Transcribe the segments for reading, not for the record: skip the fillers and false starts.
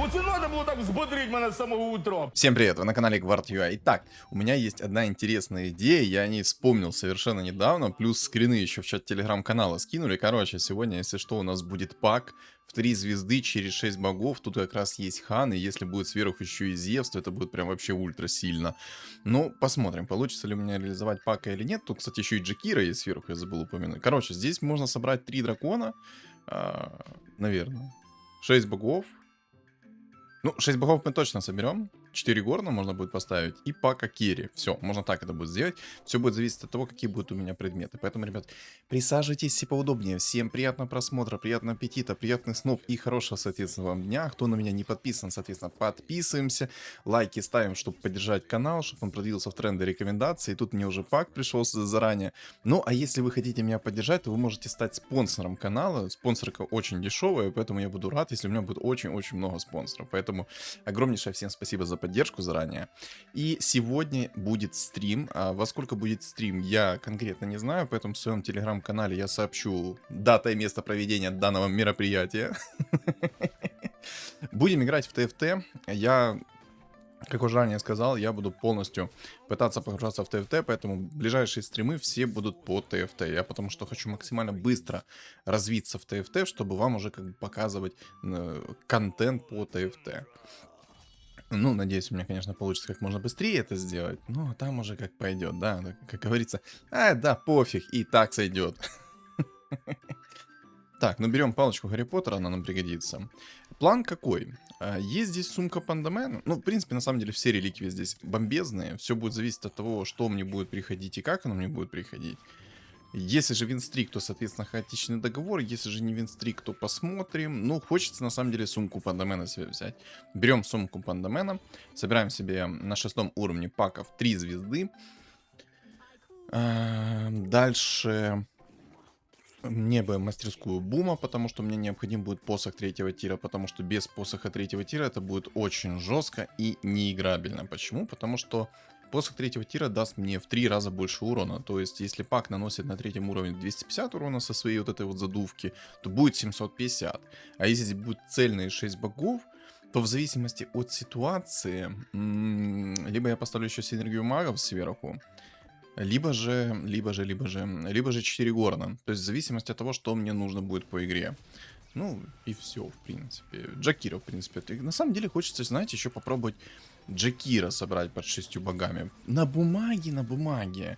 Оце надо було так взбодрить мене з самого утра. Всем привет, вы на канале Guard.ua. Итак, у меня есть одна интересная идея, я о ней вспомнил совершенно недавно, плюс скрины еще в чат телеграм-канала скинули. Короче, сегодня, если что, у нас будет пак в 3 звезды через 6 богов, тут как раз есть хан, и если будет сверху еще и Зевс, то это будет прям вообще ультра сильно. Ну, посмотрим, получится ли у меня реализовать пака или нет. Тут, кстати, еще и Джакира есть сверху, я забыл упомянуть. Короче, здесь можно собрать 3 дракона, наверное, 6 богов. Ну, 6 богов мы точно соберем. 4 горна можно будет поставить. И пака керри. Все, можно так это будет сделать. Все будет зависеть от того, какие будут у меня предметы. Поэтому, ребят, присаживайтесь все поудобнее. Всем приятного просмотра, приятного аппетита, приятных снов и хорошего, соответственно, вам дня. Кто на меня не подписан, соответственно, подписываемся. Лайки ставим, чтобы поддержать канал, чтобы он продвинулся в тренды рекомендаций. И тут мне уже пак пришел заранее. Ну, а если вы хотите меня поддержать, то вы можете стать спонсором канала. Спонсорка очень дешевая, поэтому я буду рад, если у меня будет очень-очень много спонсоров. Поэтому огромнейшее всем спасибо за поддержку заранее. И сегодня будет стрим. А во сколько будет стрим, я конкретно не знаю, поэтому в своем телеграм-канале я сообщу дата и место проведения данного мероприятия. Будем играть в ТФТ. Я, как уже ранее сказал, я буду полностью пытаться погружаться в ТФТ, поэтому ближайшие стримы все будут по ТФТ. Я потому что хочу максимально быстро развиться в ТФТ, чтобы вам уже как бы показывать контент по ТФТ. Ну, надеюсь, у меня, конечно, получится как можно быстрее это сделать, но там уже как пойдет, да, как говорится, да, пофиг, и так сойдет. Так, ну берем палочку Гарри Поттера, она нам пригодится. План какой? Есть здесь сумка Пандамена. Ну, в принципе, на самом деле, все реликвии здесь бомбезные. Все будет зависеть от того, что мне будет приходить и как оно мне будет приходить. Если же винстрик, то, соответственно, хаотичный договор. Если же не винстрик, то посмотрим. Ну, хочется, на самом деле, сумку Пандамена себе взять. Берем сумку Пандамена. Собираем себе на 6 уровне паков 3 звезды. Дальше мне бы мастерскую Бума, потому что мне необходим будет посох 3-го тира. Потому что без посоха 3-го тира это будет очень жестко и неиграбельно. Почему? Потому что посох 3-го тира даст мне в 3 раза больше урона. То есть, если пак наносит на 3-м уровне 250 урона со своей вот этой вот задувки, то будет 750. А если здесь будет цельные 6 богов, то в зависимости от ситуации, либо я поставлю еще синергию магов сверху, либо же 4 горна. То есть в зависимости от того, что мне нужно будет по игре. Ну, и все, в принципе. Джакира, в принципе. На самом деле хочется, знаете, еще попробовать Джакира собрать под 6 богами. На бумаге.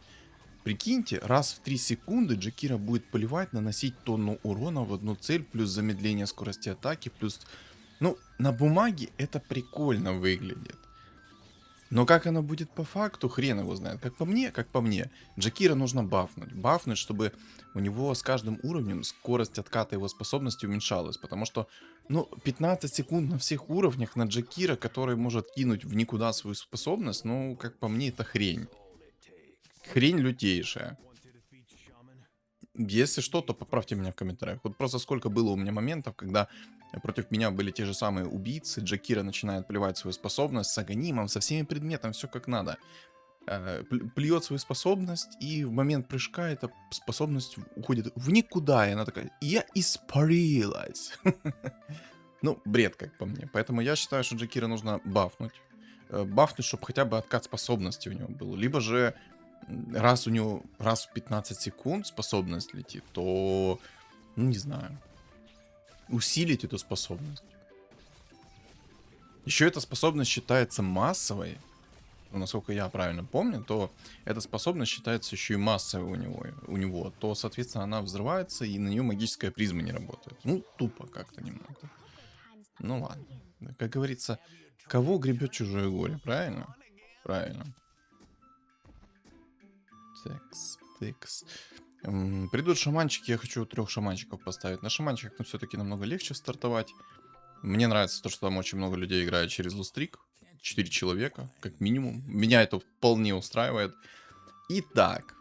Прикиньте, раз в 3 секунды Джакира будет поливать, наносить тонну урона в одну цель, плюс замедление скорости атаки, плюс... Ну, на бумаге это прикольно выглядит. Но как оно будет по факту, хрен его знает. Как по мне, Джакира нужно бафнуть. Бафнуть, чтобы у него с каждым уровнем скорость отката его способности уменьшалась. Потому что, ну, 15 секунд на всех уровнях на Джакира, который может кинуть в никуда свою способность, ну, как по мне, это хрень. Хрень лютейшая. Если что, то поправьте меня в комментариях. Вот просто сколько было у меня моментов, когда против меня были те же самые убийцы, Джакира начинает плевать свою способность с аганимом, со всеми предметами, все как надо. Плюет свою способность, и в момент прыжка эта способность уходит в никуда, и она такая, я испарилась. Ну, бред, как по мне. Поэтому я считаю, что Джакира нужно бафнуть. Бафнуть, чтобы хотя бы откат способности у него был. Либо же раз у него раз в 15 секунд способность летит, то, ну, не знаю, усилить эту способность. Еще эта способность считается массовой. Ну, насколько я правильно помню, то эта способность считается еще и массовой у него. То, соответственно, она взрывается, и на нее магическая призма не работает. Ну, тупо как-то немного. Ну, ладно. Как говорится, кого гребет чужое горе, правильно? Правильно. Текс. Придут шаманчики, я хочу 3 шаманчиков поставить. На шаманчиках, ну, все-таки намного легче стартовать. Мне нравится то, что там очень много людей играет через лустрик. 4 человека, как минимум. Меня это вполне устраивает. Итак,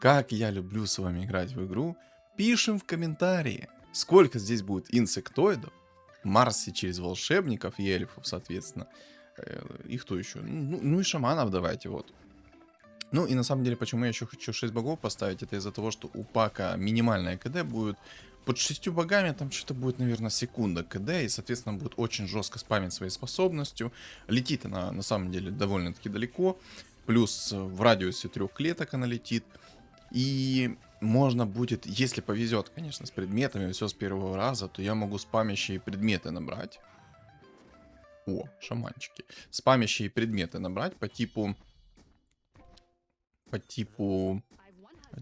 как я люблю с вами играть в игру, пишем в комментарии, сколько здесь будет инсектоидов, Марси через волшебников и эльфов, соответственно. И кто еще? Ну и шаманов давайте, вот. Ну и на самом деле, почему я еще хочу 6 богов поставить, это из-за того, что у пака минимальная КД будет под 6 богами, там что-то будет, наверное, секунда КД, и, соответственно, будет очень жестко спамить своей способностью. Летит она, на самом деле, довольно-таки далеко, плюс в радиусе 3 клеток она летит, и можно будет, если повезет, конечно, с предметами, все с первого раза, то я могу спамящие предметы набрать. О, шаманчики. Спамящие предметы набрать по типу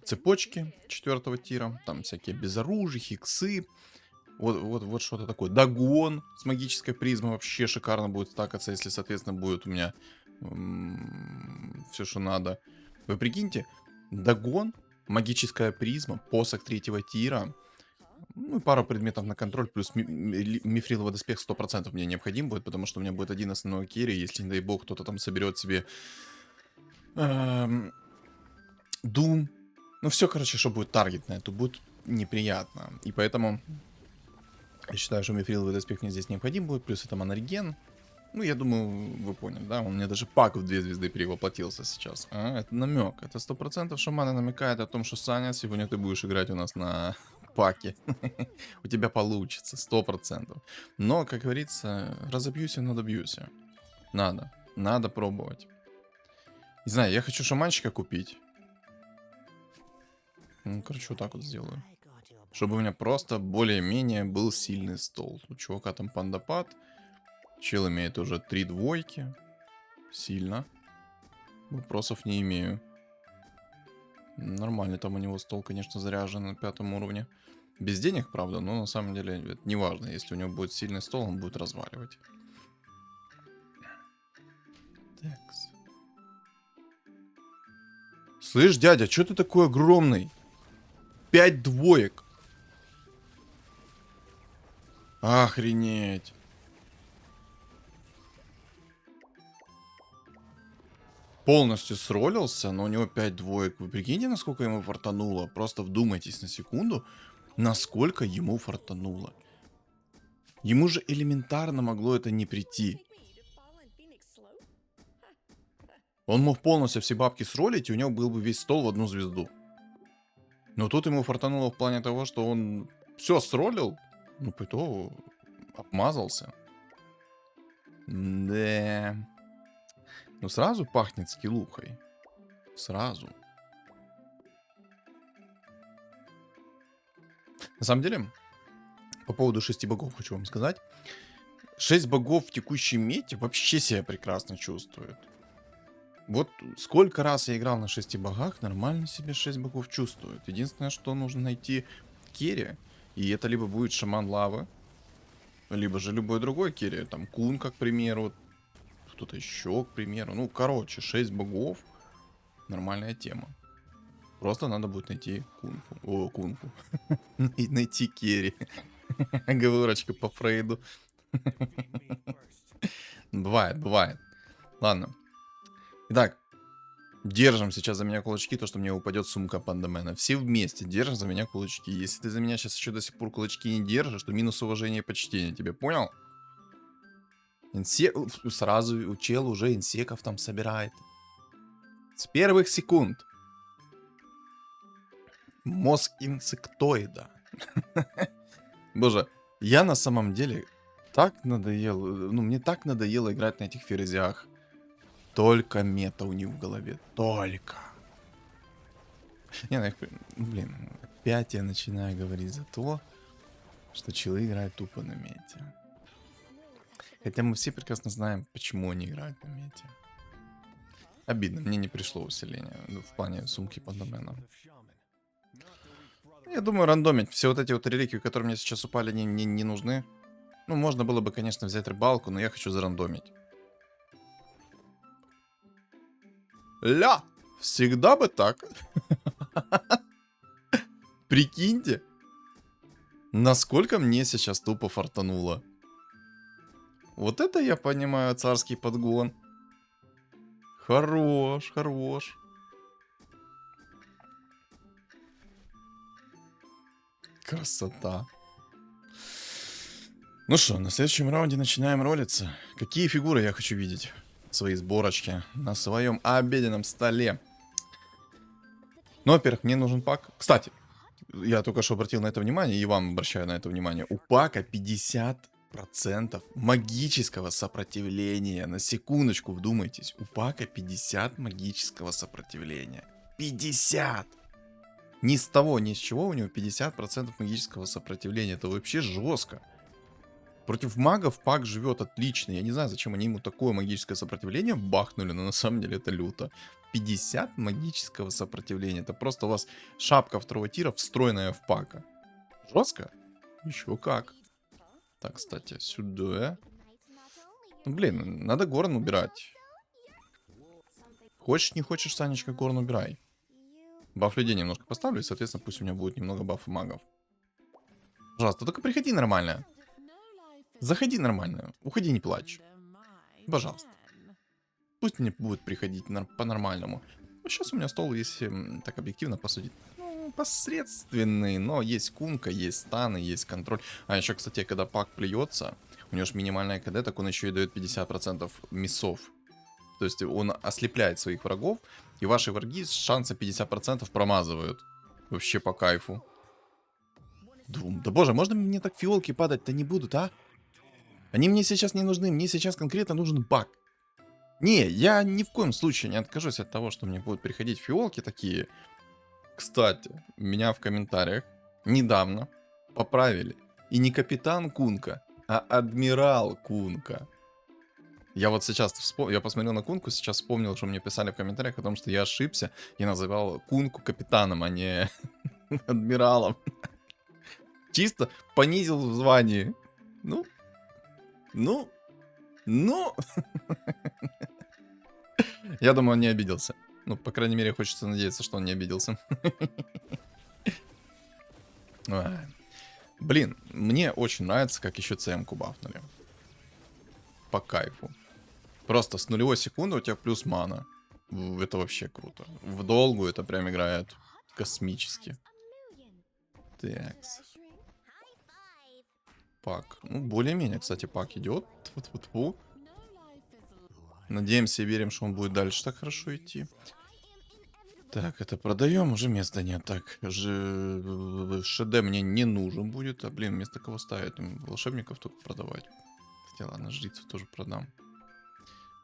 цепочки 4 тира, там всякие безоружие, хиксы, вот что-то такое. Дагон с магической призмой вообще шикарно будет стакаться, если, соответственно, будет у меня все, что надо. Вы прикиньте, Дагон, магическая призма, посох 3 тира, ну и пару предметов на контроль, плюс мифриловый доспех 100% мне необходим будет, потому что у меня будет один основной керри, если, не дай бог, кто-то там соберет себе Doom. Ну, все, короче, что будет таргетное, то будет неприятно. И поэтому я считаю, что мифриловый доспех мне здесь необходим будет. Плюс это монореген. Ну, я думаю, вы поняли, да? Он мне даже пак в 2 звезды перевоплотился сейчас. Это намек. Это 100% шаманы намекает о том, что, Саня, сегодня ты будешь играть у нас на паке. У тебя получится, 100%. Но, как говорится, разобьюсь, но добьюсь. Надо пробовать. Не знаю, я хочу шаманчика купить. Ну, короче, вот так вот сделаю. Чтобы у меня просто более-менее был сильный стол. У чувака там пандапад. Чел имеет уже 3 двойки. Сильно. Вопросов не имею. Нормальный там у него стол, конечно, заряжен на 5 уровне. Без денег, правда, но на самом деле это не важно. Если у него будет сильный стол, он будет разваливать. Такс. Слышь, дядя, что ты такой огромный? 5 двоек. Охренеть. Полностью сролился, но у него 5 двоек. Вы прикиньте, насколько ему фартануло? Просто вдумайтесь на секунду, насколько ему фартануло. Ему же элементарно могло это не прийти. Он мог полностью все бабки сролить, и у него был бы весь стол в 1 звезду. Но тут ему фартануло в плане того, что он все сролил, ну, по итогу обмазался. Да. Ну, сразу пахнет скиллухой. Сразу. На самом деле, по поводу 6 богов хочу вам сказать. 6 богов в текущей мете вообще себя прекрасно чувствуют. Вот сколько раз я играл на 6 богах, нормально себе 6 богов чувствуют. Единственное, что нужно найти керри. И это либо будет шаман лавы, либо же любой другой керри. Там кун, как к примеру. Кто-то еще, к примеру. Ну, короче, 6 богов. Нормальная тема. Просто надо будет найти кунку. О, кунку. И найти керри. Оговорочка по Фрейду. Бывает. Ладно. Итак, держим сейчас за меня кулачки, то, что мне упадет сумка пандамена. Все вместе держим за меня кулачки. Если ты за меня сейчас еще до сих пор кулачки не держишь, то минус уважение и почтение тебе, понял? Сразу у чела уже инсеков там собирает. С первых секунд. Мозг инсектоида. Боже, я на самом деле так надоел. Ну, мне так надоело играть на этих ферзях. Только мета у них в голове. Только. Не, ну, блин, опять я начинаю говорить за то, что челы играют тупо на мете. Хотя мы все прекрасно знаем, почему они играют на мете. Обидно, мне не пришло усиление в плане сумки под доменом. Я думаю, рандомить. Все вот эти вот реликвии, которые мне сейчас упали, они мне не нужны. Ну, можно было бы, конечно, взять рыбалку, но я хочу зарандомить. Ля! Всегда бы так. Прикиньте, насколько мне сейчас тупо фартануло. Вот это я понимаю царский подгон. Хорош. Красота. Ну что, на следующем раунде начинаем ролиться. Какие фигуры я хочу видеть в своей сборочке на своем обеденном столе? Ну, во-первых, мне нужен пак. Кстати, я только что обратил на это внимание, и вам обращаю на это внимание. У пака 50% магического сопротивления. На секундочку вдумайтесь. У пака 50 магического сопротивления. 50! Ни с того, ни с чего у него 50% магического сопротивления. Это вообще жестко. Против магов пак живет отлично. Я не знаю, зачем они ему такое магическое сопротивление бахнули, но на самом деле это люто. 50 магического сопротивления. Это просто у вас шапка второго тира, встроенная в пака. Жестко? Еще как. Так, кстати, сюда. Ну, блин, надо Горн убирать. Хочешь, не хочешь, Санечка, Горн убирай. Баф людей немножко поставлю, и, соответственно, пусть у меня будет немного бафа магов. Пожалуйста, только приходи нормально. Заходи нормально. Уходи, не плачь. Пожалуйста. Пусть мне будет приходить по-нормальному. Сейчас у меня стол, если так объективно посудить, ну, посредственный, но есть кунка, есть станы, есть контроль. А еще, кстати, когда пак плюется, у него же минимальная КД, так он еще и дает 50% миссов. То есть он ослепляет своих врагов, и ваши враги с шанса 50% промазывают. Вообще по кайфу. Да боже, можно мне так фиолки падать-то не будут, а? Они мне сейчас не нужны, мне сейчас конкретно нужен пак. Не, я ни в коем случае не откажусь от того, что мне будут приходить фиолки такие. Кстати, меня в комментариях недавно поправили. И не капитан Кунка, а адмирал Кунка. Я вот сейчас я посмотрел на Кунку, сейчас вспомнил, что мне писали в комментариях о том, что я ошибся и называл Кунку капитаном, а не адмиралом. Чисто понизил в звании. Ну. Я думаю, он не обиделся. Ну, по крайней мере, хочется надеяться, что он не обиделся. Ай. Блин, мне очень нравится, как еще ЦМ-ку бафнули. По кайфу. Просто с нулевой секунды у тебя плюс мана. Это вообще круто. В долгу это прям играет космически. Такс. Пак. Ну, более-менее, кстати, пак идет. Тьфу-тьфу-тьфу. Надеемся и верим, что он будет дальше так хорошо идти. Так, это продаем, уже места нет. Так, ШД мне не нужен будет. А, блин, вместо кого ставить? Волшебников только продавать. Хотя, ладно, жрицу тоже продам.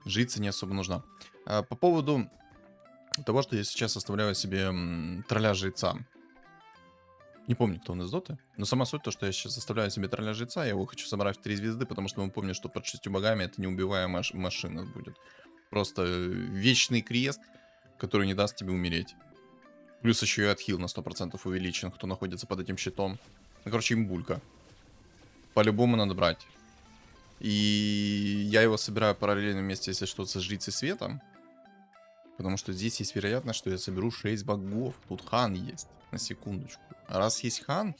Жрица не особо нужна. По поводу того, что я сейчас оставляю себе тролля жреца. Не помню, кто он из доты. Но сама суть то, что я сейчас оставляю себе тролля жреца. Я его хочу собрать в 3 звезды, потому что мы помним, что под 6 богами это неубиваемая машина будет. Просто вечный крест, который не даст тебе умереть. Плюс еще и отхил на 100% увеличен, кто находится под этим щитом. Ну, короче, имбулька. По-любому надо брать. И я его собираю параллельно вместе, если что, со жрицей света. Потому что здесь есть вероятность, что я соберу 6 богов. Тут хан есть, на секундочку. А раз есть хан,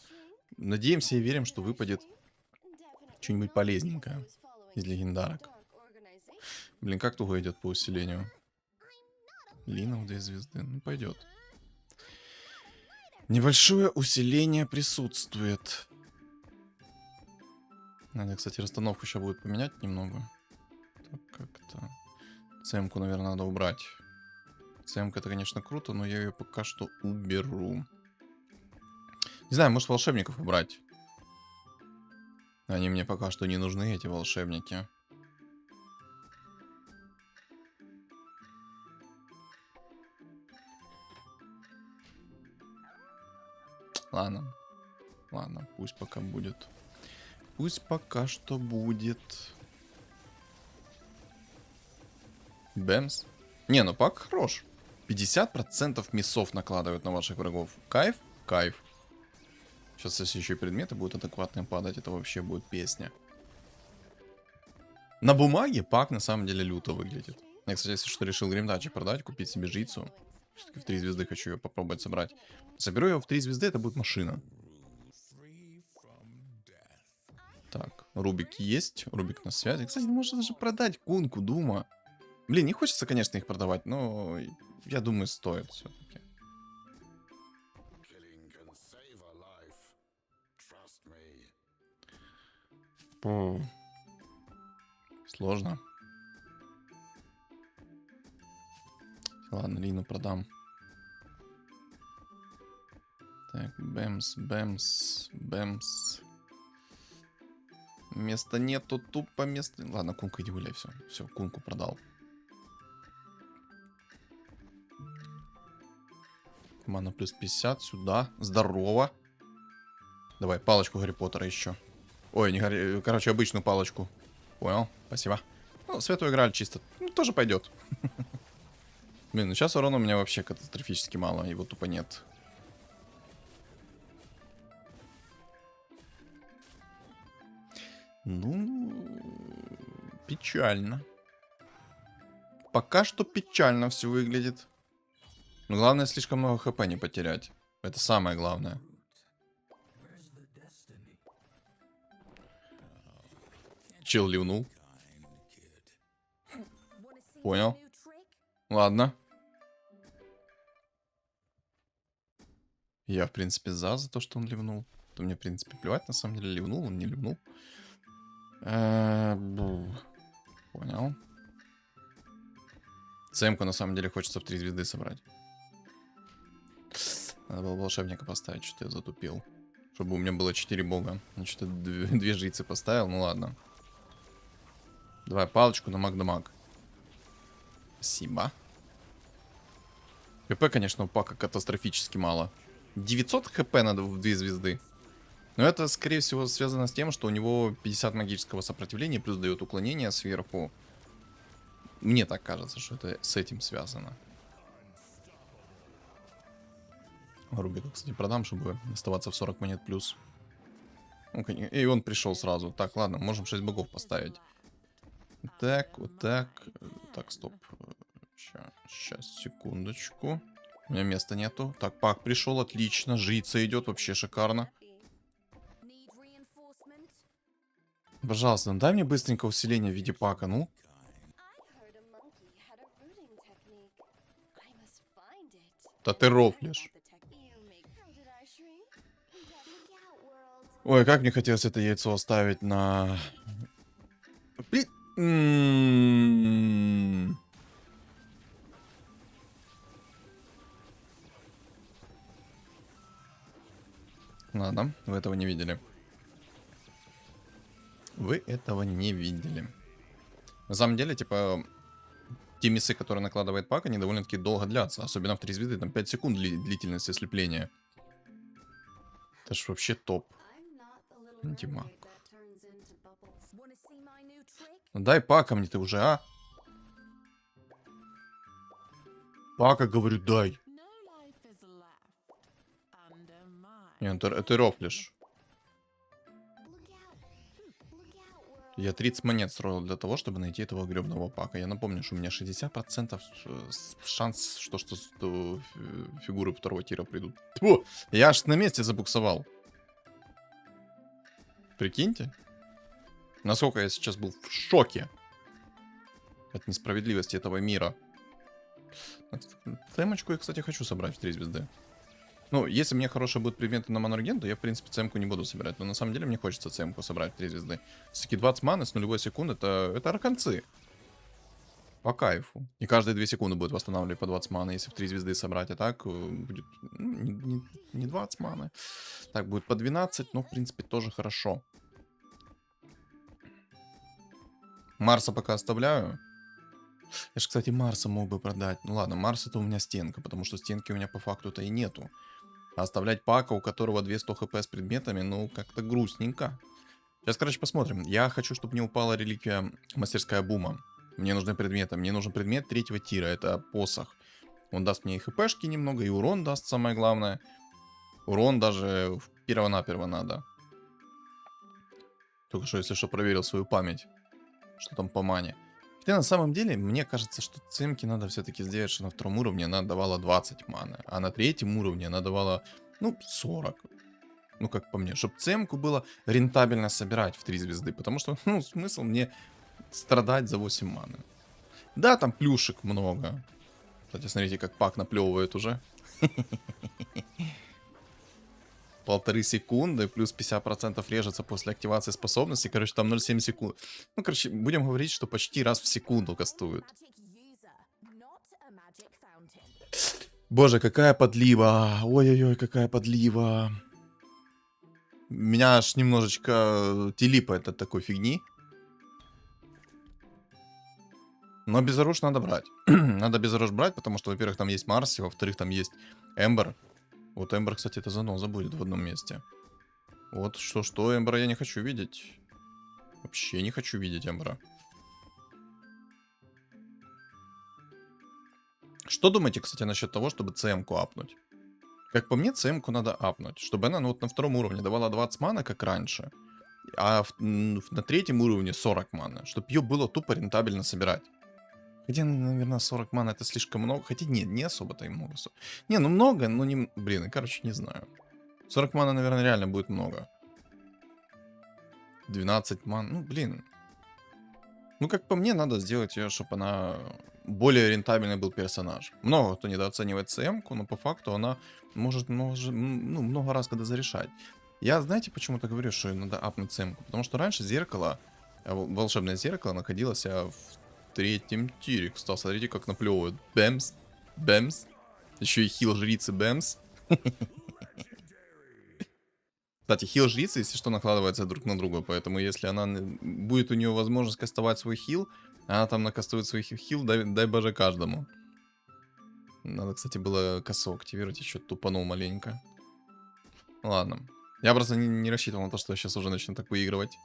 надеемся и верим, что выпадет что-нибудь полезненькое из легендарок. Блин, как туго идет по усилению? Лина в 2 звезды. Ну, пойдет. Небольшое усиление присутствует. Надо, кстати, расстановку сейчас будет поменять немного. Так, как-то... ЦМ-ку, наверное, надо убрать. ЦМ-ка это, конечно, круто, но я ее пока что уберу. Не знаю, может волшебников убрать. Они мне пока что не нужны, эти волшебники. Ладно. Ладно, пусть пока будет. Пусть пока что будет. Бэмс. Не, ну пак хорош. 50% миссов накладывают на ваших врагов. Кайф? Кайф. Сейчас, если еще и предметы будут адекватные падать, это вообще будет песня. На бумаге пак на самом деле люто выглядит. Я, кстати, если что, решил гримдачи продать, купить себе жрицу. Все-таки в 3 звезды хочу ее попробовать собрать. Соберу ее в 3 звезды, это будет машина. Так, Рубик есть. Рубик на связи. Кстати, можно даже продать кунку, Дума. Блин, не хочется, конечно, их продавать, но я думаю, стоит все-таки. Сложно. Ладно, Лину продам. Так, бэмс, бэмс, бэмс. Места нету, тупо места... Ладно, кунку иди гуляй, все. Все, кунку продал. Мана плюс 50 сюда. Здорово. Давай, палочку Гарри Поттера еще. Ой, не Гарри... Короче, обычную палочку. Понял, спасибо. Ну, светлую играли чисто. Ну, тоже пойдет. Блин, ну сейчас урона у меня вообще катастрофически мало. Его тупо нет. Ну, печально. Пока что печально все выглядит. Но главное, слишком много хп не потерять. Это самое главное. Чел ливнул. Понял. Ладно. Я, в принципе, за то, что он ливнул. То мне, в принципе, плевать, на самом деле, ливнул он, не ливнул. Понял. ЦМ-ку, на самом деле, хочется в 3 звезды собрать. Надо было волшебника поставить, что-то я затупил. Чтобы у меня было 4 бога. Я что-то 2 жрицы поставил, ну ладно. Давай палочку на маг-дамаг. Спасибо. ХП, конечно, у пака катастрофически мало. 900 хп надо в 2 звезды. Но это, скорее всего, связано с тем, что у него 50 магического сопротивления, плюс дает уклонение сверху. Мне так кажется, что это с этим связано. Рубика, кстати, продам, чтобы оставаться в 40 монет плюс. И он пришел сразу. Так, ладно, можем 6 богов поставить. Так, вот так. Так, стоп. Сейчас, секундочку. У меня места нету. Так, пак пришел, отлично. Жрица идет, вообще шикарно. Пожалуйста, ну дай мне быстренько усиление в виде пака, ну. Да ты рофлишь. Ой, как мне хотелось это яйцо оставить на... Ладно, вы этого не видели. Вы этого не видели. На самом деле, типа, те миссы, которые накладывает пак, они довольно-таки долго длятся. Особенно в 3 звезды, там 5 секунд длительность ослепления. Это ж вообще топ. Антимаг. Ну дай пака мне ты уже, а? Пака, говорю, дай. Не, ну ты рофлишь. Я 30 монет строил для того, чтобы найти этого гребного пака. Я напомню, что у меня 60% шанс, что фигуры второго тира придут. Фу, я аж на месте забуксовал. Прикиньте. Насколько я сейчас был в шоке от несправедливости этого мира. Темочку я, кстати, хочу собрать в 3 звезды. Ну, если мне хорошие будут предметы на манорген, то я, в принципе, цемку не буду собирать. Но на самом деле мне хочется цемку собрать в 3 звезды. Все-таки 20 маны с нулевой секунды это арканцы. По кайфу. И каждые 2 секунды будет восстанавливать по 20 маны, если в 3 звезды собрать. А так будет не 20 маны. Так, будет по 12, но, в принципе, тоже хорошо. Марса пока оставляю. Я же, кстати, Марса мог бы продать. Ну ладно, Марс это у меня стенка, потому что стенки у меня по факту-то и нету. А оставлять пака, у которого 200 хп с предметами, ну, как-то грустненько. Сейчас, короче, посмотрим. Я хочу, чтобы не упала реликвия мастерская бума. Мне нужны предметы. Мне нужен предмет 3-го тира. Это посох. Он даст мне и хпшки немного, и урон даст, самое главное. Урон даже перво-наперво надо. Только что, если что, проверил свою память. Что там по мане. Хотя на самом деле, мне кажется, что цемки надо все-таки сделать, что на 2-м уровне она давала 20 маны. А на 3-м уровне она давала, ну, 40. Ну, как по мне. Чтобы цемку было рентабельно собирать в 3 звезды. Потому что, ну, смысл мне страдать за 8 маны. Да, там плюшек много. Кстати, смотрите, как пак наплевывает уже. 1,5 секунды, плюс 50% режется после активации способности. Короче, там 0,7 секунд. Ну, короче, будем говорить, что почти раз в секунду кастуют. Боже, какая подлива. Ой-ой-ой, какая подлива. Меня аж немножечко телипает от такой фигни. Но безоружь надо брать. Надо безоружь брать, потому что, во-первых, там есть Марси, во-вторых, там есть Эмбер. Вот Эмбер, кстати, это заноза будет в одном месте. Вот что Эмбера я не хочу видеть. Вообще не хочу видеть Эмбера. Что думаете, кстати, насчет того, чтобы ЦМ-ку апнуть? Как по мне, ЦМ-ку надо апнуть, чтобы она ну, вот на втором уровне давала 20 мана, как раньше, а на третьем уровне 40 мана, чтобы ее было тупо рентабельно собирать. Хотя, наверное, 40 мана это слишком много. Хотя нет, не особо-то и много. Не, ну много, но не... Блин, короче, не знаю. 40 мана, наверное, реально будет много. 12 ман, ну, блин. Ну, как по мне, надо сделать ее, чтобы она более рентабельный был персонаж. Много кто недооценивает ЦМ-ку, но по факту она может ну, много раз когда зарешать. Я, знаете, почему-то говорю, что надо апнуть ЦМ-ку? Потому что раньше зеркало, волшебное зеркало находилось в третьем тире. Кстати, смотрите, как наплевывают. Бэмс, бэмс. Еще и хил жрицы бэмс. Кстати, хил жрицы, если что, накладывается друг на друга, поэтому если она будет у нее возможность кастовать свой хил, она там накастует свой хил, дай боже каждому. Надо, кстати, было косу активировать, еще тупанул маленько. Ладно. Я просто не рассчитывал на то, что я сейчас уже начну так выигрывать.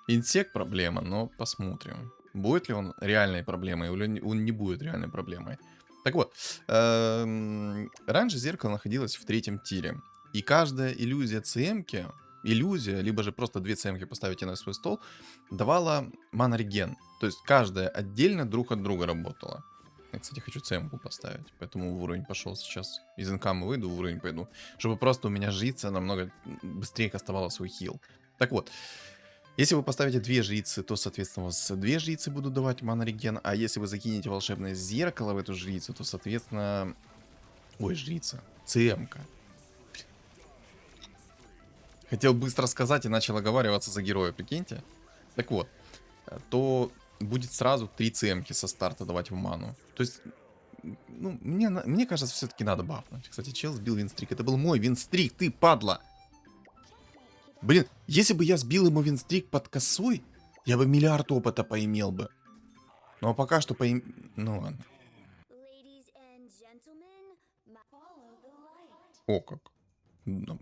Инсект проблема, но посмотрим. Будет ли он реальной проблемой, или он не будет реальной проблемой. Так вот, раньше зеркало находилось в третьем тире. И каждая иллюзия ЦМ-ки, иллюзия, либо же просто две ЦМ-ки поставите на свой стол, давала мана-реген. То есть каждая отдельно друг от друга работала. Я, кстати, хочу ЦМ-ку поставить, поэтому в уровень пошел сейчас. Из инкама выйду, в уровень пойду. Чтобы просто у меня жрица намного быстрее кастовала свой хил. Так вот, если вы поставите две жрицы, то, соответственно, у вас две жрицы будут давать мана-реген. А если вы закинете волшебное зеркало в эту жрицу, то, соответственно... Ой, жрица. ЦМ-ка. Хотел быстро сказать и начал оговариваться за героя, прикиньте. Так вот, то будет сразу 3 ЦМ-ки со старта давать в ману. То есть, ну, мне кажется, все-таки надо бафнуть. Кстати, чел сбил винстрик. Это был мой винстрик, ты падла. Блин, если бы я сбил ему винстрик под косой, я бы миллиард опыта поимел бы. Ну, а пока что Ну, ладно. О, как.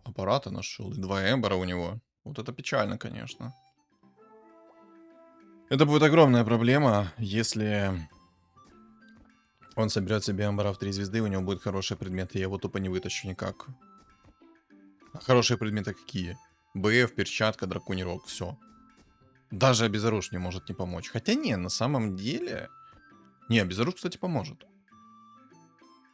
Аппарата нашел. И 2 эмбера у него. Вот это печально, конечно. Это будет огромная проблема, если он соберет себе эмбера в 3 звезды, у него будут хорошие предметы, я его тупо не вытащу никак. А хорошие предметы какие? БФ, перчатка, драконий рог, все. Даже обезоружь не может не помочь. Хотя не, на самом деле... Не, обезоружь, кстати, поможет.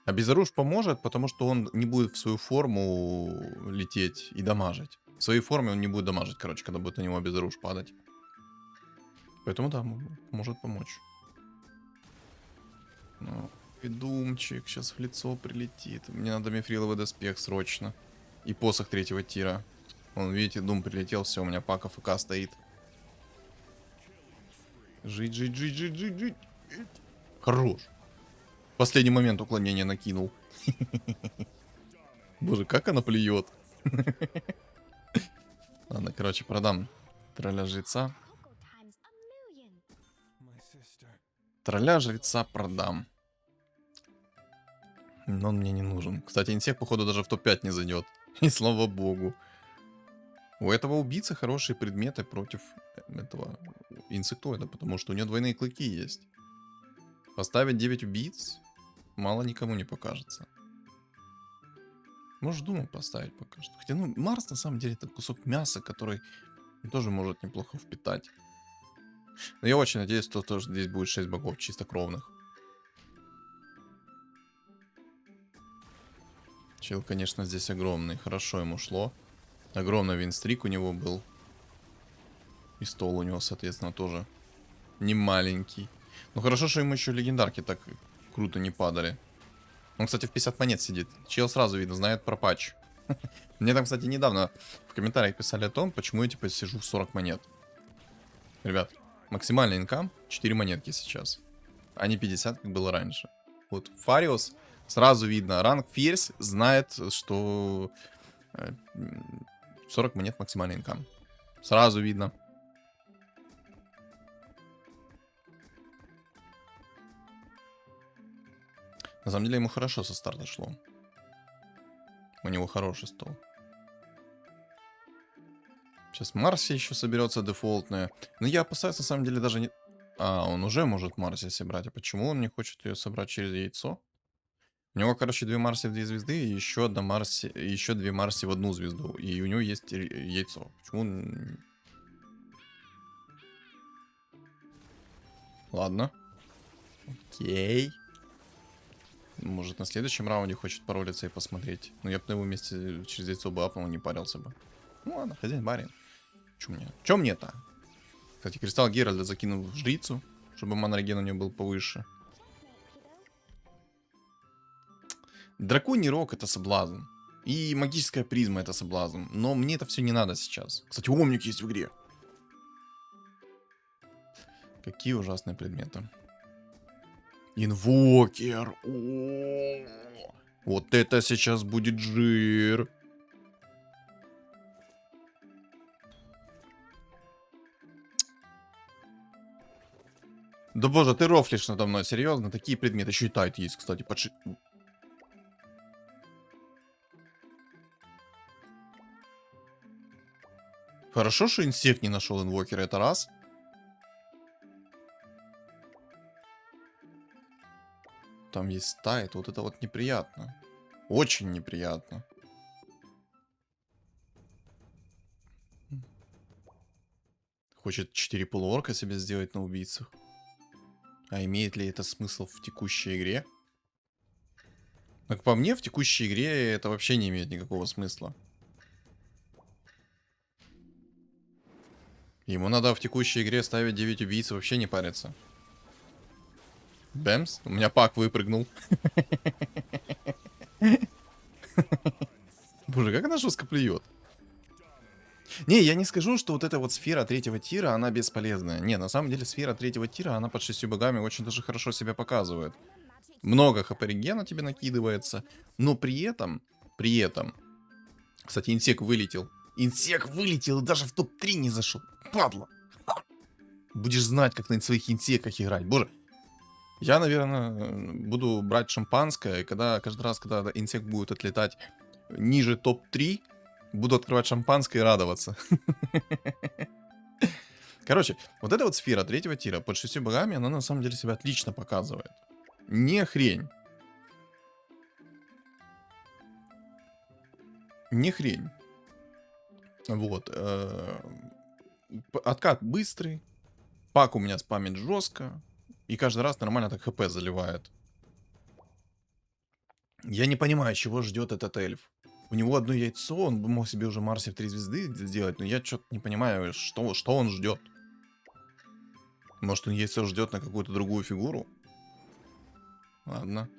Обезоружь поможет, потому что он не будет в свою форму лететь и дамажить. В своей форме он не будет дамажить, короче, когда будет на него обезоружь падать. Поэтому да, может помочь. Ну, и думчик сейчас в лицо прилетит. Мне надо мифриловый доспех срочно. И посох 3-го тира. Вон, видите, дум прилетел, все, у меня пака ФК стоит. Жить, жить, жить, жить, жить, жить. Хорош. В последний момент уклонение накинул. Боже, как она плюет. Ладно, короче, продам тролля жреца. Тролля жреца продам. Но он мне не нужен. Кстати, инсект, походу, даже в топ-5 не зайдет. И слава богу. У этого убийцы хорошие предметы против этого инсектоида, потому что у него двойные клыки есть. Поставить 9 убийц мало никому не покажется. Может, думаю поставить пока что. Хотя, ну, Марс на самом деле это кусок мяса, который тоже может неплохо впитать. Но я очень надеюсь, что тоже здесь будет 6 богов чистокровных. Чел, конечно, здесь огромный. Хорошо ему шло. Огромный винстрик у него был. И стол у него, соответственно, тоже не маленький. Ну хорошо, что ему еще легендарки так круто не падали. Он, кстати, в 50 монет сидит. Чел сразу видно, знает про патч. Мне там, кстати, недавно в комментариях писали о том, почему я, типа, сижу в 40 монет. Ребят, максимальный инкам 4 монетки сейчас. А не 50, как было раньше. Вот Фариус, сразу видно. Ранг Ферзь знает, что 40 монет максимальный инкам. Сразу видно. На самом деле ему хорошо со старта шло. У него хороший стол. Сейчас Марси еще соберется дефолтная. Но я опасаюсь на самом деле даже не... А, он уже может Марси собрать. А почему он не хочет ее собрать через яйцо? У него, короче, 2 Марси в 2 звезды и еще одна Марси, еще 2 Марси в 1 звезду. И у него есть яйцо. Почему он... Ладно. Окей. Может, на следующем раунде хочет паролиться и посмотреть. Но я бы на его месте через яйцо бы апнул, не парился бы. Ну ладно, хозяин барин. Чё мне-то? Кстати, кристалл Геральда закинул в жрицу, чтобы манреген у нее был повыше. Драконий рог это соблазн. И магическая призма это соблазн. Но мне это все не надо сейчас. Кстати, омник есть в игре. Какие ужасные предметы. Инвокер. О-о-о. Вот это сейчас будет жир. Да боже, ты рофлишь надо мной, серьезно? Такие предметы. Еще и тайт есть, кстати. Хорошо, что инсект не нашел инвокера, это раз. Там есть тайт, вот это вот неприятно. Очень неприятно. Хочет 4 полуорка себе сделать на убийцах. А имеет ли это смысл в текущей игре? Как по мне, в текущей игре это вообще не имеет никакого смысла. Ему надо в текущей игре ставить 9 убийц и вообще не париться. Бэмс? У меня пак выпрыгнул. Боже, как она жестко плюет. Не, я не скажу, что вот эта вот сфера 3-го тира, она бесполезная. Не, на самом деле сфера 3-го тира, она под 6 богами очень даже хорошо себя показывает. Много хп-регена тебе накидывается. Но при этом... Кстати, инсек вылетел. Инсек вылетел и даже в топ-3 не зашел. Падла. Будешь знать, как на своих инсеках играть. Боже. Я, наверное, буду брать шампанское, и каждый раз, когда инсект будет отлетать ниже топ-3, буду открывать шампанское и радоваться. Короче, вот эта вот сфера 3-го тира под 6 богами, она на самом деле себя отлично показывает. Не хрень. Не хрень. Вот. Откат быстрый. Пак у меня спамит жестко. И каждый раз нормально так хп заливает. Я не понимаю, чего ждет этот эльф. У него одно яйцо, он бы мог себе уже Марси в 3 звезды сделать, но я что-то не понимаю, что он ждет. Может, он яйцо ждет на какую-то другую фигуру? Ладно.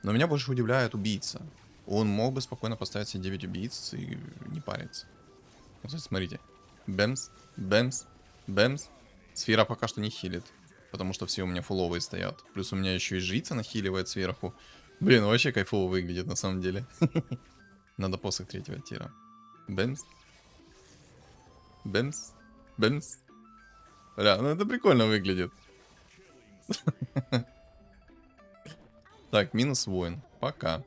Но меня больше удивляет убийца. Он мог бы спокойно поставить себе 9 убийц и не париться. Вот смотрите. Бэмс, бэмс, бэмс. Сфера пока что не хилит, потому что все у меня фуловые стоят. Плюс у меня еще и жрица нахиливает сверху. Блин, вообще кайфово выглядит на самом деле. Надо посох 3-го тира. Бэмс. Бэмс. Бэмс. Бля, ну это прикольно выглядит. Так, минус воин. Пока.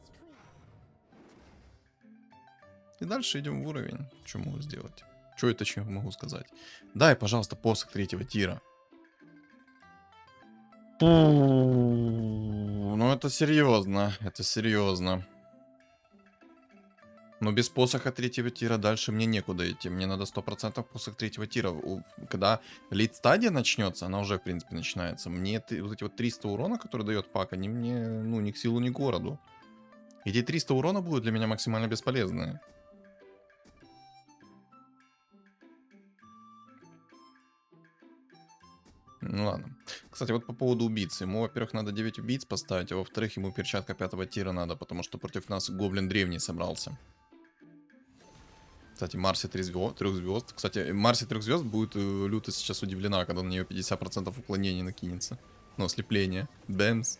И дальше идем в уровень. Что могу сделать? Что это еще могу сказать? Дай, пожалуйста, посох 3-го тира. Ну это серьезно. Это серьезно. Но без посоха 3-го тира дальше мне некуда идти. Мне надо 100% посох 3-го тира. Когда лид-стадия начнется, она уже, в принципе, начинается. Мне вот эти вот 300 урона, которые дает пак, они мне, ну, ни к силу, ни к городу. Эти 300 урона будут для меня максимально бесполезные. Ну ладно. Кстати, вот по поводу убийцы. Ему, во-первых, надо 9 убийц поставить, а во-вторых, ему перчатка 5-го тира надо, потому что против нас гоблин древний собрался. Кстати, Марси 3 звезд. Кстати, Марси 3 звезд будет люто сейчас удивлена, когда на нее 50% уклонений накинется. Ну, ослепление. Бэмс,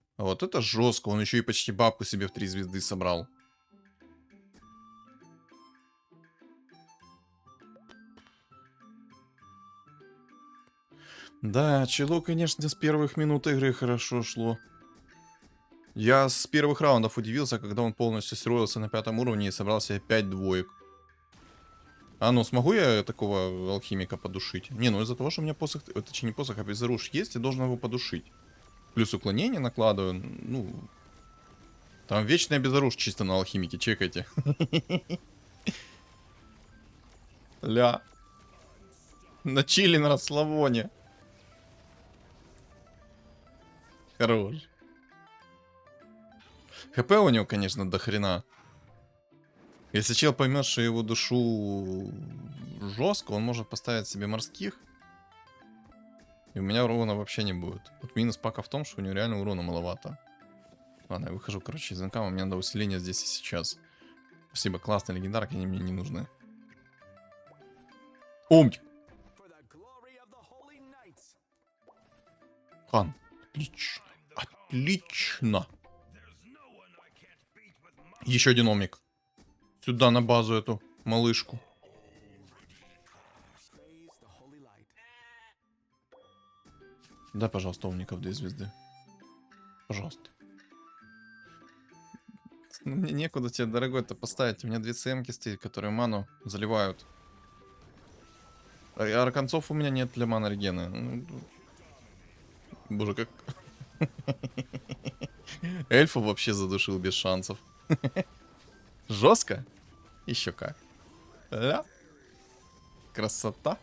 А вот это жестко. Он еще и почти бабку себе в 3 звезды собрал. Да, чело, конечно, с первых минут игры хорошо шло. Я с первых раундов удивился, когда он полностью строился на 5 уровне и собрал себе 5 двоек. А ну, смогу я такого алхимика подушить? Не, ну из-за того, что у меня посох, это не посох, а безоруж есть, я должен его подушить. Плюс уклонение накладываю, ну... Там вечное безоруж чисто на алхимике, чекайте. Ля. На чили, на расслабоне. Хорош. ХП у него, конечно, до хрена. Если чел поймет, что его душу жестко, он может поставить себе морских. И у меня урона вообще не будет. Вот минус пака в том, что у него реально урона маловато. Ладно, я выхожу, короче, из инкама. Мне надо усиление здесь и сейчас. Спасибо, классные легендарки, они мне не нужны. Умник! Хан, отлично. Отлично. Еще один омник. Сюда, на базу эту малышку. Да, пожалуйста, умников 2 звезды. Пожалуйста. Ну, мне некуда тебе, дорогой-то, поставить. У меня 2 ЦМки стоит, которые ману заливают. А арканцов у меня нет для мана регены. Ну, боже, как... Эльфа вообще задушил без шансов. Жестко? Еще как. Ля. Красота.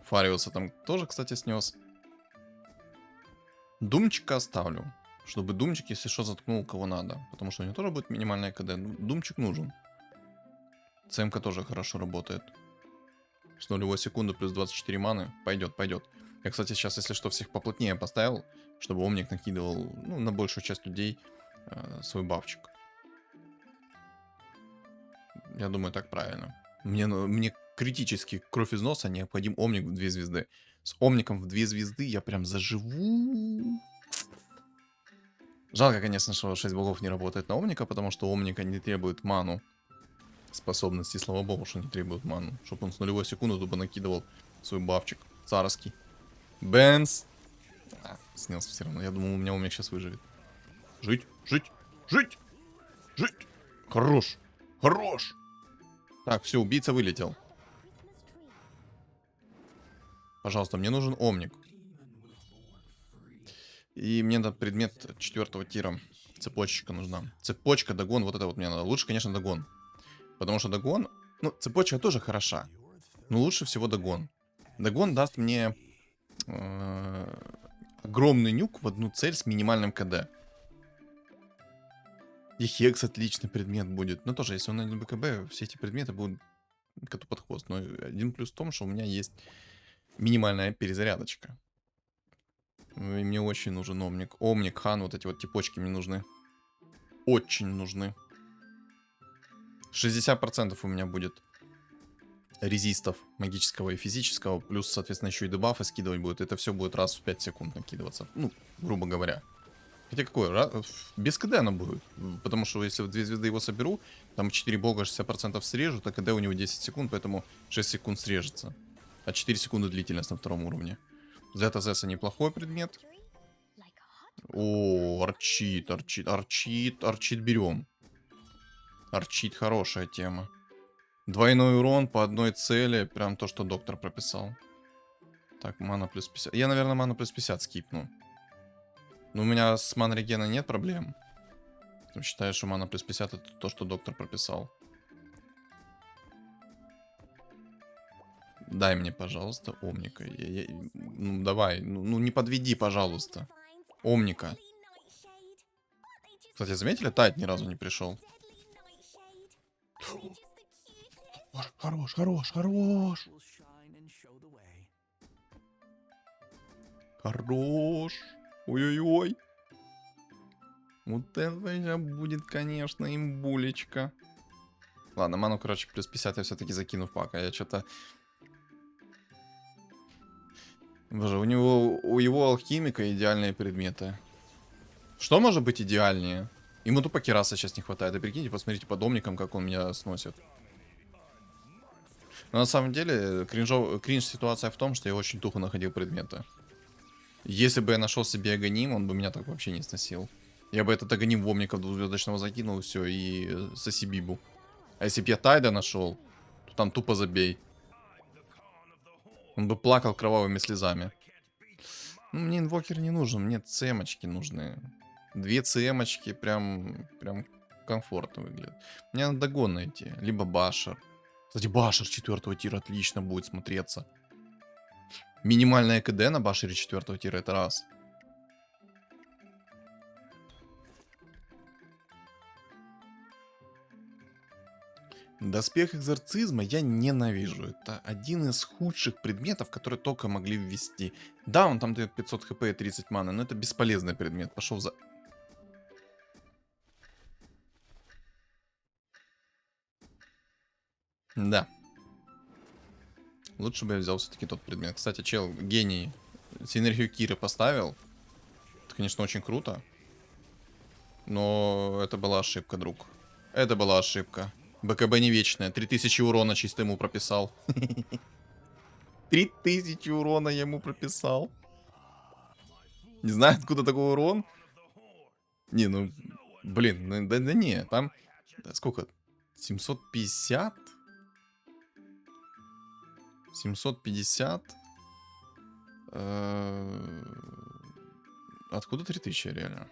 Фариуса там тоже, кстати, снес. Думчика оставлю. Чтобы Думчик, если что, заткнул кого надо. Потому что у него тоже будет минимальная КД. Думчик нужен. ЦМК тоже хорошо работает. С нулевой секунды плюс 24 маны. Пойдет, пойдет. Я, кстати, сейчас, если что, всех поплотнее поставил. Чтобы Омник накидывал, ну, на большую часть людей свой бафчик. Я думаю, так правильно. Мне критически кровь из носа необходим Омник в 2 звезды. С Омником в 2 звезды я прям заживу. Жалко, конечно, что 6 богов не работает на Омника, потому что Омника не требует ману. Способности, слава богу, что не требует ману. Чтобы он с нулевой секунды тупо накидывал свой бафчик царский. Бенс. Снялся все равно. Я думал, у меня Омник сейчас выживет. Жить, жить, жить, жить. Хорош, хорош. Так, все, убийца вылетел. Пожалуйста, мне нужен Омник. И мне надо предмет 4 тира. Цепочка нужна. Цепочка, догон, вот это вот мне надо. Лучше, конечно, догон. Потому что догон... Ну, цепочка тоже хороша. Но лучше всего догон. Догон даст мне огромный нюк в одну цель с минимальным КД. И Хекс отличный предмет будет. Но тоже, если он на БКБ, все эти предметы будут коту под хвост. Но один плюс в том, что у меня есть минимальная перезарядочка. И мне очень нужен Омник. Омник, Хан, вот эти вот типочки мне нужны. Очень нужны. 60% у меня будет резистов магического и физического. Плюс, соответственно, еще и дебафы скидывать будет. Это все будет раз в 5 секунд накидываться. Ну, грубо говоря. Хотя какой? Без КД она будет. Потому что если в 2 звезды его соберу, там 4 бога 60% срежу, то КД у него 10 секунд, поэтому 6 секунд срежется. А 4 секунды длительность на 2 уровне. ZSS неплохой предмет. О, арчит, арчит, арчит, арчит берем. Арчит хорошая тема. Двойной урон по одной цели. Прям то, что доктор прописал. Так, мана плюс 50. Я, наверное, мана плюс 50 скипну. Но у меня с ман регена нет проблем. Считаю, что мана плюс 50 это то, что доктор прописал. Дай мне, пожалуйста, Омника. Ну, давай. Ну, не подведи, пожалуйста. Омника. Кстати, заметили? Тайт ни разу не пришел. Хорош, хорош, хорош. Хорош. Ой-ой-ой. Вот это сейчас будет, конечно, имбулечка. Ладно, ману, короче, плюс 50 я все-таки закину в пак. А я что-то... Боже, у его алхимика идеальные предметы. Что может быть идеальнее? Ему тупо кераса сейчас не хватает. И прикиньте, посмотрите по домникам, как он меня сносит. Но на самом деле, кринж ситуация в том, что я очень тупо находил предметы. Если бы я нашел себе агоним, он бы меня так вообще не сносил. Я бы этот агоним в омников двузвездочного закинул, все, и соси бибу. А если бы я Тайда нашел, то там тупо забей. Он бы плакал кровавыми слезами. Ну, мне инвокер не нужен, мне цемочки нужны. 2 цемочки прям комфортно выглядят. Мне надо догон найти, либо башер. Кстати, башер 4 тира отлично будет смотреться. Минимальная КД на башере 4 тира, это раз. Доспех экзорцизма я ненавижу. Это один из худших предметов, которые только могли ввести. Да, он там дает 500 хп и 30 маны, но это бесполезный предмет. Пошел за... Да. Лучше бы я взял все-таки тот предмет. Кстати, чел, гений. Синергию Киры поставил. Это, конечно, очень круто. Но это была ошибка, друг. Это была ошибка. БКБ не вечная. 3000 урона чисто ему прописал. 3000 урона я ему прописал. Не знаю, откуда такой урон. Не, ну, блин, да не, там... Да, сколько? 750? 750? Откуда 3000 реально?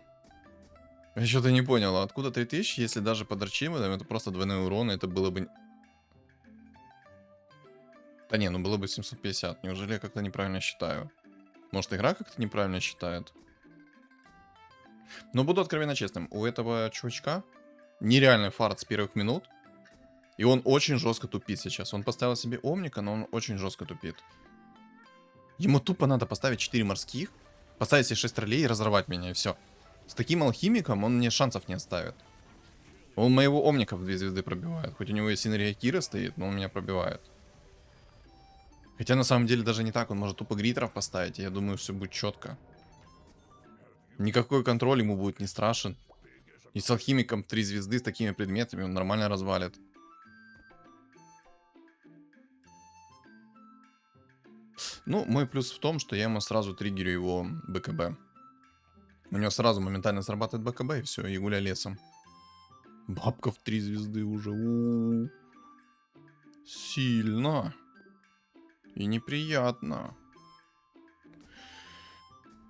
Я что-то не понял, а откуда 3000, если даже под арчивом, это просто двойной урон, и это было бы... Да не, ну было бы 750, неужели я как-то неправильно считаю? Может, игра как-то неправильно считает? Но буду откровенно честным, у этого чувачка нереальный фарт с первых минут, и он очень жестко тупит сейчас. Он поставил себе омника, но он очень жестко тупит. Ему тупо надо поставить 4 морских, поставить себе 6 троллей и разорвать меня, и все. С таким алхимиком он мне шансов не оставит. Он моего омника в 2 звезды пробивает. Хоть у него есть синергия Кира стоит, но он меня пробивает. Хотя на самом деле даже не так. Он может тупо гритеров поставить, и я думаю, все будет четко. Никакой контроль ему будет не страшен. И с алхимиком 3 звезды с такими предметами он нормально развалит. Ну, мой плюс в том, что я ему сразу триггерю его БКБ. У него сразу моментально срабатывает БКБ, и все, и гуляй лесом. Бабка в 3 звезды уже. У-у-у. Сильно. И неприятно.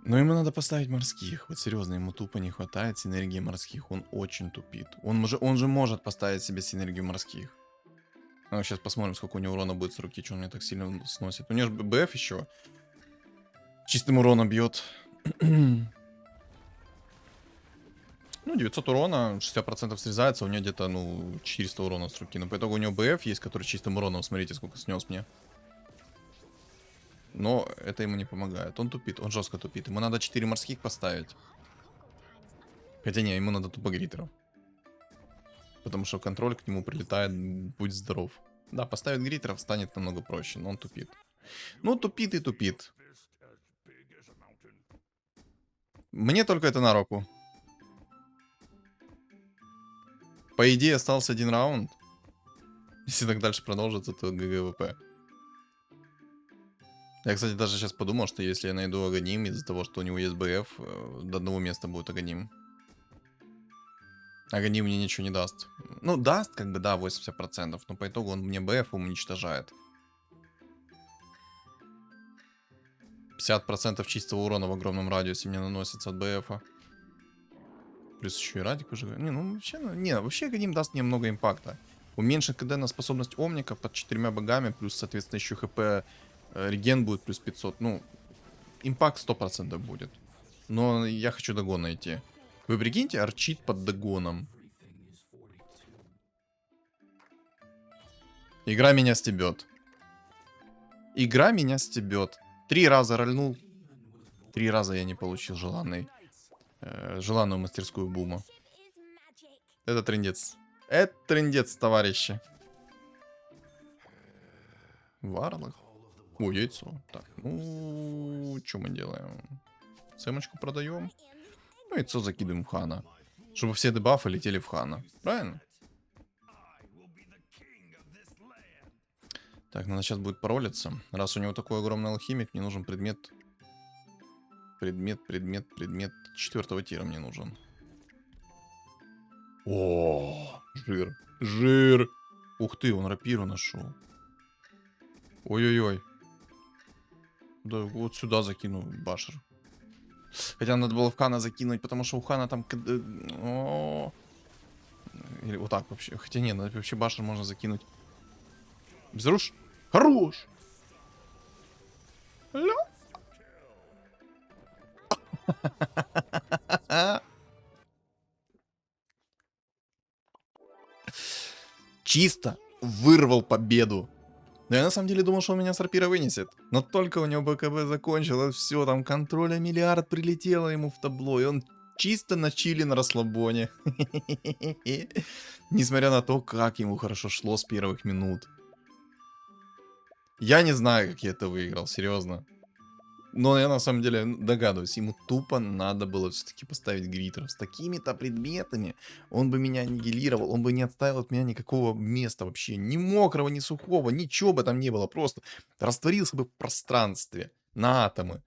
Но ему надо поставить морских. Вот серьезно, ему тупо не хватает синергии морских. Он очень тупит. Он же может поставить себе синергию морских. Ну, сейчас посмотрим, сколько у него урона будет с руки. Что он меня так сильно сносит. У него же БФ еще. Чистым уроном бьет. Ну, 900 урона, 60% срезается, у него где-то, ну, 400 урона с руки. Но по итогу у него БФ есть, который чистым уроном, смотрите, сколько снес мне. Но это ему не помогает. Он тупит, он жестко тупит. Ему надо 4 морских поставить. Хотя не, ему надо тупо гритеров. Потому что контроль к нему прилетает, будь здоров. Да, поставить гритеров станет намного проще, но он тупит. Ну, тупит и тупит. Мне только это на руку. По идее, остался 1 раунд. Если так дальше продолжится, то ГГВП. Я, кстати, даже сейчас подумал, что если я найду агоним, из-за того, что у него есть БФ, до одного места будет агоним. Агоним мне ничего не даст. Ну, даст, как бы, да, 80%, но по итогу он мне БФ уничтожает. 50% чистого урона в огромном радиусе мне наносится от БФа. Плюс еще и радик уже. Не, ну вообще, вообще агоним даст мне много импакта. Уменьшит КД на способность омника под 4 богами, плюс, соответственно, еще ХП реген будет плюс 500. Ну, импакт 100% будет. Но я хочу догон найти. Вы прикиньте, арчит под догоном. Игра меня стебет. Игра меня стебет. 3 раза рольнул. 3 раза я не получил желанную мастерскую бума. Это трындец. Это трындец, товарищи. Варлок. О, яйцо. Так, ну... что мы делаем? Цемочку продаем. Ну, яйцо закидываем в Хана. Чтобы все дебафы летели в Хана. Правильно? Так, надо сейчас будет паролиться. Раз у него такой огромный алхимик, мне нужен предмет. Предмет 4-го тира мне нужен. О, жир. Жир. Ух ты, он рапиру нашел. Ой-ой-ой. Да вот сюда закину башер. Хотя надо было в Хана закинуть, потому что у Хана там... Или вот так вообще. Хотя нет, вообще башер можно закинуть. Безруш. Хорош! Алло? Чисто вырвал победу. Но я на самом деле думал, что он меня с рапира вынесет. Но только у него БКБ закончилось, все, там контроля миллиард прилетело ему в табло, и он чисто на чили на расслабоне. Несмотря на то, как ему хорошо шло с первых минут. Я не знаю, как я это выиграл, серьезно. Но я на самом деле догадываюсь, ему тупо надо было все-таки поставить гриттер. С такими-то предметами он бы меня аннигилировал, он бы не отставил от меня никакого места вообще. Ни мокрого, ни сухого, ничего бы там не было. Просто растворился бы в пространстве на атомы.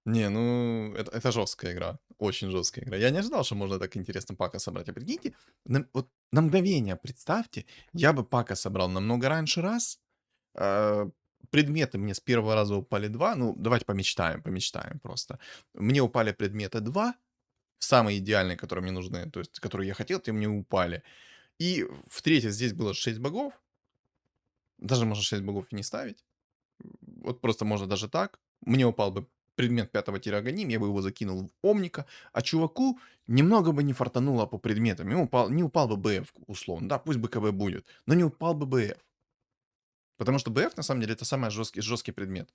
Не, ну, это жесткая игра. Очень жесткая игра. Я не ожидал, что можно так интересно пака собрать. А прикиньте, вот на мгновение представьте, я бы пака собрал намного раньше раз. Предметы мне с первого раза упали 2. Ну, давайте помечтаем просто. Мне упали предметы 2. Самые идеальные, которые мне нужны. То есть, которые я хотел, те мне упали. И в третье здесь было 6 богов. Даже можно 6 богов и не ставить. Вот просто можно даже так. Мне упал бы предмет 5-го тира Аганим, я бы его закинул в Омника, а чуваку немного бы не фартануло по предметам. Ему не упал бы БФ, условно. Да, пусть БКБ будет, но не упал бы БФ. Потому что БФ, на самом деле, это самый жесткий предмет.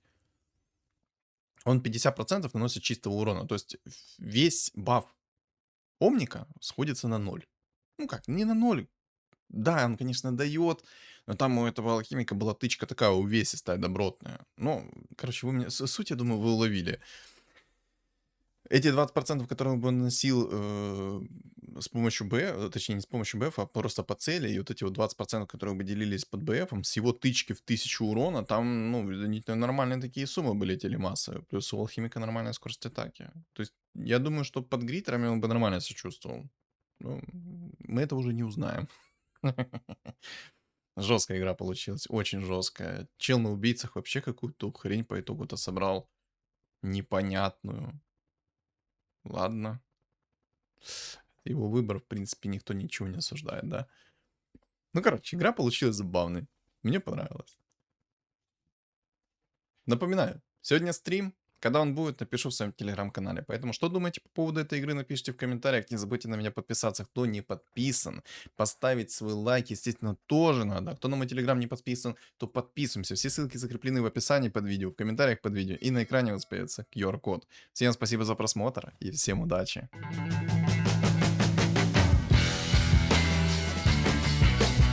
Он 50% наносит чистого урона. То есть весь баф Омника сходится на 0. Ну как, не на 0. Да, он, конечно, дает, но там у этого алхимика была тычка такая увесистая, добротная. Ну, короче, вы меня... Суть, я думаю, вы уловили. Эти 20%, которые он бы наносил с помощью БФ, точнее, не с помощью БФ, а просто по цели, и вот эти вот 20%, которые бы делились под БФом, с его тычки в 1000 урона, там, ну, нормальные такие суммы бы летели массовые. Плюс у алхимика нормальная скорость атаки. То есть, я думаю, что под гриттерами он бы нормально себя чувствовал. Ну, мы это уже не узнаем. Жесткая игра получилась, очень жесткая. Чел на убийцах вообще какую-то хрень по итогу-то собрал. Непонятную. Ладно. Его выбор, в принципе, никто ничего не осуждает, да? Ну, короче, игра получилась забавной. Мне понравилось. Напоминаю, сегодня стрим. Когда он будет, напишу в своем телеграм-канале. Поэтому, что думаете по поводу этой игры, напишите в комментариях. Не забудьте на меня подписаться, кто не подписан. Поставить свой лайк, естественно, тоже надо. Кто на мой телеграм не подписан, то подписываемся. Все ссылки закреплены в описании под видео, в комментариях под видео. И на экране вот появится QR-код. Всем спасибо за просмотр и всем удачи.